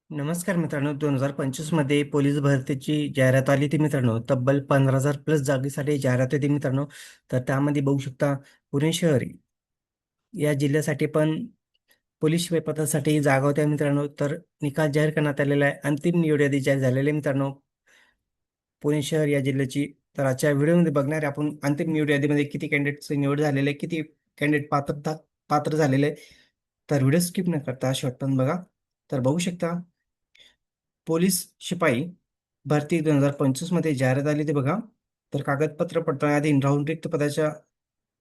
नमस्कार मित्रांनो, 2025 मध्ये पोलीस भरतीची जाहिरात आली होती मित्रांनो. तब्बल 15,000 प्लस जागेसाठी जाहिरात होती मित्रांनो. तर त्यामध्ये बघू शकता पुणे शहर या जिल्ह्यासाठी पण पोलीस शिपाई पदासाठी जागा होत्या मित्रांनो. तर निकाल जाहीर करण्यात आलेला आहे. अंतिम निवड यादी जाहीर झालेली आहे मित्रांनो, पुणे शहर या जिल्ह्याची. तर आजच्या व्हिडिओमध्ये बघणार आहे आपण अंतिम निवड यादीमध्ये किती कॅन्डिडेटची निवड झालेली आहे, किती कॅन्डिडेट पात्र झालेले आहे. तर व्हिडिओ स्किप न करता शेवटपर्यंत बघा. तर बघू शकता पोलीस शिपाई भरती 2025 मध्ये जाहिरात आली होती बघा. तर कागदपत्र पडताळण्याआधी राहून रिक्त पदाच्या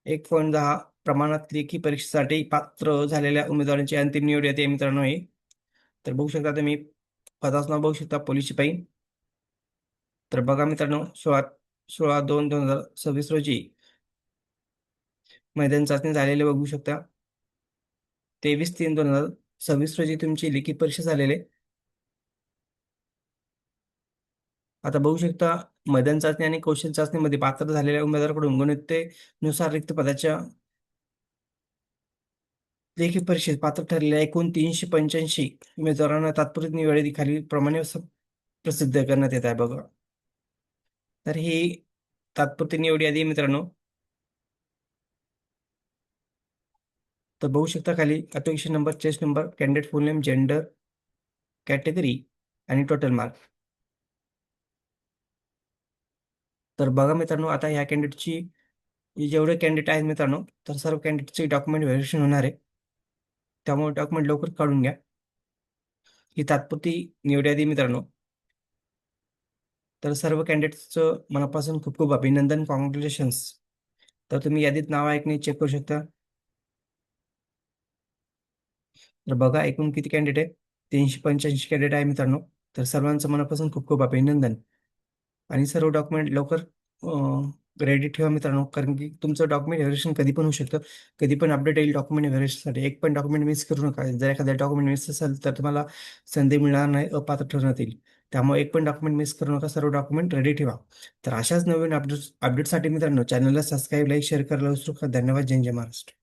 1.10 प्रमाणात लेखी परीक्षेसाठी पात्र झालेल्या उमेदवारांची अंतिम निवड येते मित्रांनो हे. तर बघू शकता तुम्ही पदाचं नाव बघू शकता पोलीस शिपाई. तर बघा मित्रांनो 16/2/2026 रोजी मैदानी चाचणी झालेली बघू शकता. 23/3/2026 रोजी तुमची लेखी परीक्षा झालेली आहे. आता बघू शकता मैदान चाचणी आणि कौशल चाचणीमध्ये पात्र झालेल्या उमेदवाराकडून गुणवत्तेनुसार रिक्त पदाच्या लेखी परीक्षेत पात्र ठरलेल्या एकूण 385 उमेदवारांना तात्पुरती निवड खालीलप्रमाणे प्रसिद्ध करण्यात येत आहे बघा. तर ही तात्पुरती निवड यादी आहे मित्रांनो. तर बघू शकता खाली application number, chest number, candidate फुल नेम, जेंडर, कॅटेगरी आणि टोटल मार्क. तर बघा मित्रांनो, आता ह्या कॅन्डिडेटची जेवढे कॅन्डिडेट आहेत मित्रांनो, तर सर्व कॅन्डिडेटचे डॉक्युमेंट व्हेरिफिकेशन होणार आहे. त्यामुळे डॉक्युमेंट लवकर काढून घ्या. ही तात्पुरती निवड यादी मित्रांनो. तर सर्व कॅन्डिडेट्सचं मनापासून खूप खूप अभिनंदन, कॉंग्रॅच्युलेशन्स. तर तुम्ही यादीत नाव आहे की नाही चेक करू शकता. तर बघा एकूण किती कॅन्डिडेट आहे, 385 कॅन्डिडेट आहे मित्रांनो. तर सर्वांचं मनापासून खूप खूप अभिनंदन. आणि सर्व डॉक्युमेंट लवकर रेडी ठेवा मित्रांनो, कारण की तुमचं डॉक्युमेंट व्हेरिफिकेशन कधी पण होऊ शकतं. कधी पण अपडेट येईल डॉक्युमेंट व्हेरिफिकेशनसाठी. एक पण डॉक्युमेंट मिस करू नका. जर एखादा डॉक्युमेंट मिस असेल तर तुम्हाला संधी मिळणार नाही, अपात्र ठरवण्यात येईल. त्यामुळे एक पण डॉक्युमेंट मिस करू नका, सर्व डॉक्युमेंट रेडी ठेवा. तर अशाच नवीन अपडेट्ससाठी मित्रांनो चॅनलला सबस्क्राईब, लाईक, शेअर करायला विसरू नका. धन्यवाद. जय जय महाराष्ट्र.